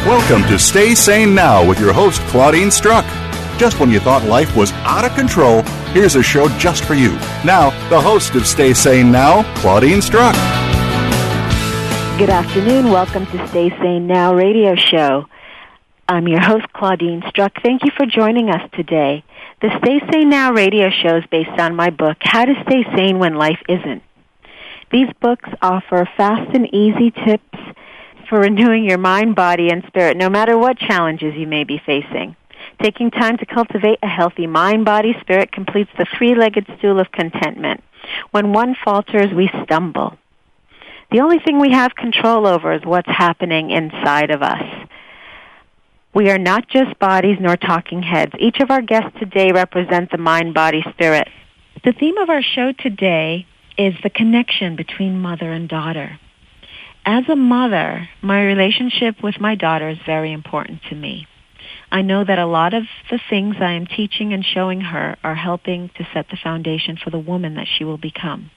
Welcome to Stay Sane Now with your host, Claudine Struck. Just when you thought life was out of control, here's a show just for you. Now, the host of Stay Sane Now, Claudine Struck. Good afternoon. Welcome to Stay Sane Now radio show. I'm your host, Claudine Struck. Thank you for joining us today. The Stay Sane Now radio show is based on my book, How to Stay Sane When Life Isn't. These books offer fast and easy tips for renewing your mind, body, and spirit, no matter what challenges you may be facing. Taking time to cultivate a healthy mind, body, spirit completes the three-legged stool of contentment. When one falters, we stumble. The only thing we have control over is what's happening inside of us. We are not just bodies nor talking heads. Each of our guests today represent the mind, body, spirit. The theme of our show today is the connection between mother and daughter. As a mother, my relationship with my daughter is very important to me. I know that a lot of the things I am teaching and showing her are helping to set the foundation for the woman that she will become.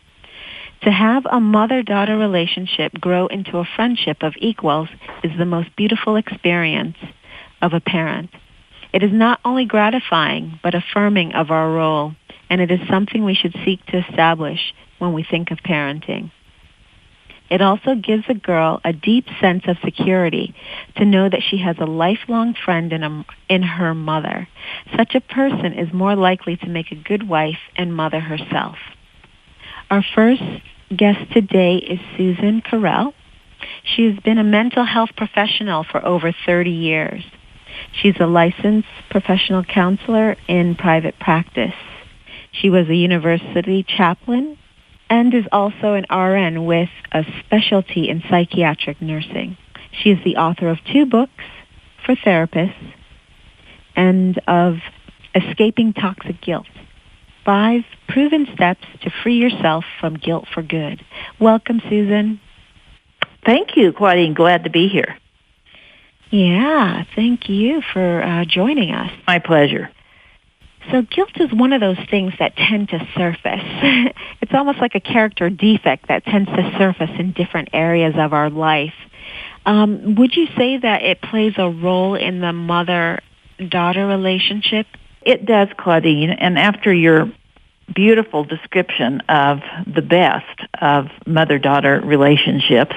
To have a mother-daughter relationship grow into a friendship of equals is the most beautiful experience of a parent. It is not only gratifying, but affirming of our role, and it is something we should seek to establish when we think of parenting. It also gives a girl a deep sense of security to know that she has a lifelong friend in her mother. Such a person is more likely to make a good wife and mother herself. Our first guest today is Susan Carell. She has been a mental health professional for over 30 years. She's a licensed professional counselor in private practice. She was a university chaplain and is also an RN with a specialty in psychiatric nursing. She is the author of 2 books for therapists and of Escaping Toxic Guilt, 5 proven steps to free yourself from guilt for good. Welcome, Susan. Thank you, Claudine. Glad to be here. Yeah, thank you for joining us. My pleasure. So guilt is one of those things that tend to surface. It's almost like a character defect that tends to surface in different areas of our life. Would you say that it plays a role in the mother-daughter relationship? It does, Claudine. And after your beautiful description of the best of mother-daughter relationships,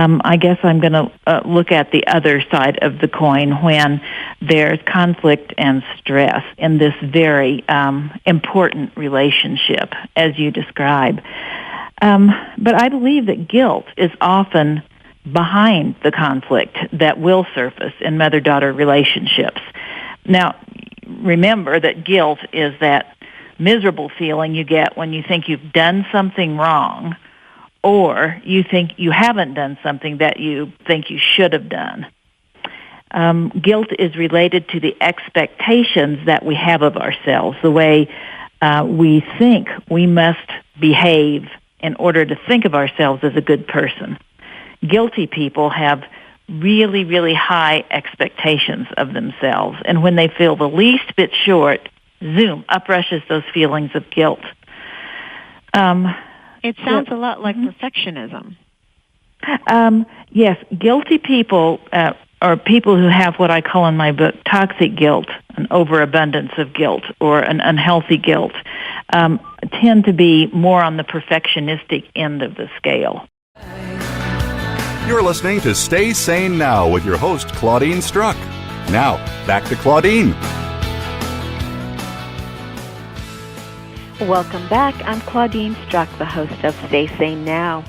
I guess I'm going to look at the other side of the coin when there's conflict and stress in this very important relationship, as you describe. But I believe that guilt is often behind the conflict that will surface in mother-daughter relationships. Now, remember that guilt is that miserable feeling you get when you think you've done something wrong, or you think you haven't done something that you think you should have done. Guilt is related to the expectations that we have of ourselves, the way we think we must behave in order to think of ourselves as a good person. Guilty people have really, really high expectations of themselves, and when they feel the least bit short, zoom, up rushes those feelings of guilt. It sounds a lot like perfectionism. Yes, guilty people are people who have what I call in my book toxic guilt, an overabundance of guilt, or an unhealthy guilt, tend to be more on the perfectionistic end of the scale. You're listening to Stay Sane Now with your host, Claudine Struck. Now, back to Claudine. Welcome back. I'm Claudine Struck, the host of Stay Sane Now.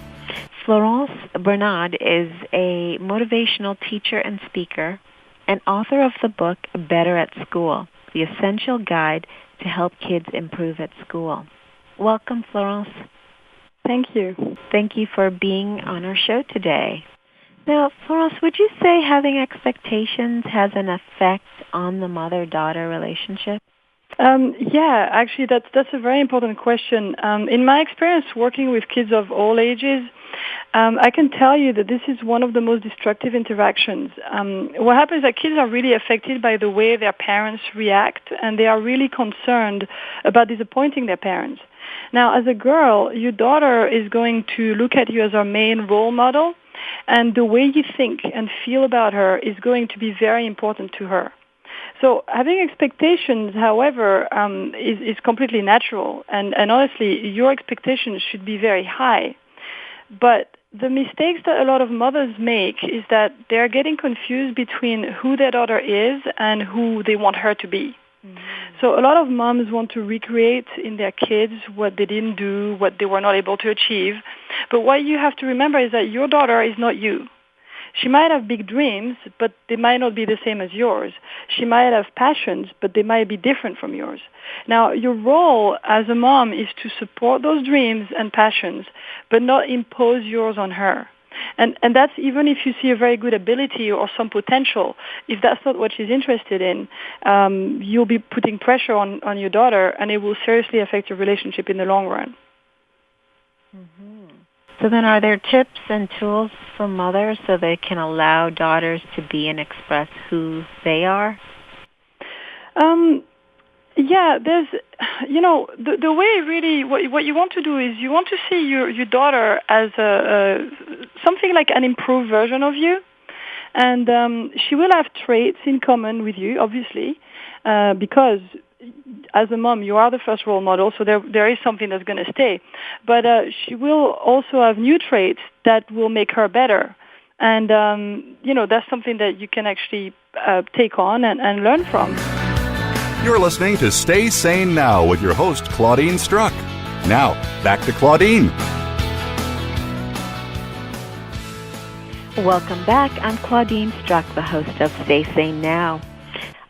Florence Bernard is a motivational teacher and speaker and author of the book Better at School, the essential guide to help kids improve at school. Welcome, Florence. Thank you. Thank you for being on our show today. Now, Florence, would you say having expectations has an effect on the mother-daughter relationship? Yeah, actually, that's a very important question. In my experience working with kids of all ages, I can tell you that this is one of the most destructive interactions. What happens is that kids are really affected by the way their parents react, and they are really concerned about disappointing their parents. Now, as a girl, your daughter is going to look at you as her main role model, And the way you think and feel about her is going to be very important to her. So having expectations, however, is completely natural. And honestly, your expectations should be very high. But the mistakes that a lot of mothers make is that they're getting confused between who their daughter is and who they want her to be. Mm-hmm. So a lot of moms want to recreate in their kids what they didn't do, what they were not able to achieve. But what you have to remember is that your daughter is not you. She might have big dreams, but they might not be the same as yours. She might have passions, but they might be different from yours. Now, your role as a mom is to support those dreams and passions, but not impose yours on her. And that's even if you see a very good ability or some potential. If that's not what she's interested in, you'll be putting pressure on your daughter, and it will seriously affect your relationship in the long run. Mm-hmm. So then are there tips and tools for mothers so they can allow daughters to be and express who they are? Yeah, there's, the way really, what you want to do is you want to see your daughter as something like an improved version of you. And she will have traits in common with you, obviously, because as a mom, you are the first role model, so there is something that's going to stay. But she will also have new traits that will make her better. And, that's something that you can actually take on and learn from. You're listening to Stay Sane Now with your host, Claudine Struck. Now, back to Claudine. Welcome back. I'm Claudine Struck, the host of Stay Sane Now.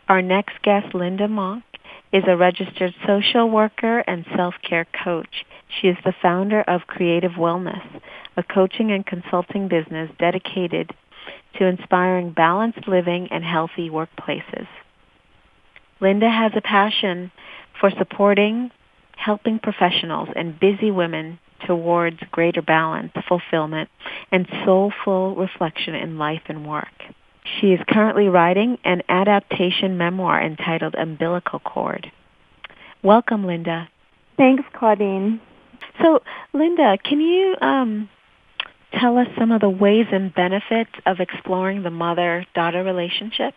Our next guest, Lynda Monk, is a registered social worker and self-care coach. She is the founder of Creative Wellness, a coaching and consulting business dedicated to inspiring balanced living and healthy workplaces. Lynda has a passion for supporting, helping professionals and busy women towards greater balance, fulfillment, and soulful reflection in life and work. She is currently writing an adaptation memoir entitled Umbilical Cord. Welcome, Lynda. Thanks, Claudine. So, Lynda, can you tell us some of the ways and benefits of exploring the mother-daughter relationship?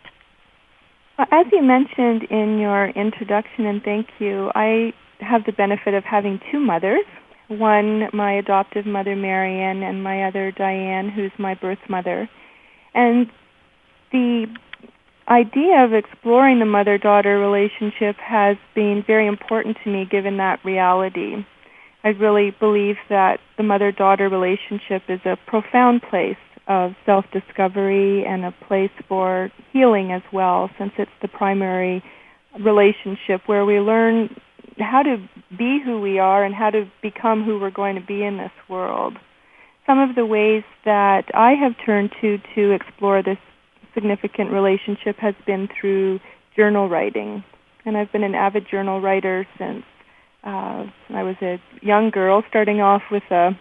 As you mentioned in your introduction, and thank you, I have the benefit of having two mothers. One, my adoptive mother, Marianne, and my other, Diane, who's my birth mother. And the idea of exploring the mother-daughter relationship has been very important to me given that reality. I really believe that the mother-daughter relationship is a profound place of self-discovery and a place for healing as well, since it's the primary relationship where we learn how to be who we are and how to become who we're going to be in this world. Some of the ways that I have turned to explore this significant relationship has been through journal writing. And I've been an avid journal writer since I was a young girl, starting off with a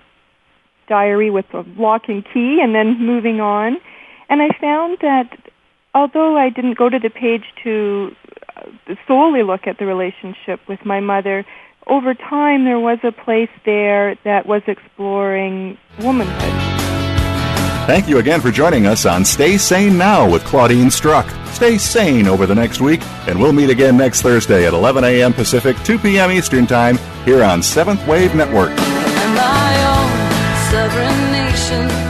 diary with a lock and key and then moving on. And I found that although I didn't go to the page to solely look at the relationship with my mother, over time there was a place there that was exploring womanhood. Thank you again for joining us on Stay Sane Now with Claudine Struck. Stay sane over the next week, and we'll meet again next Thursday at 11 a.m. Pacific, 2 p.m. Eastern Time, here on Seventh Wave Network. And my own sovereign nation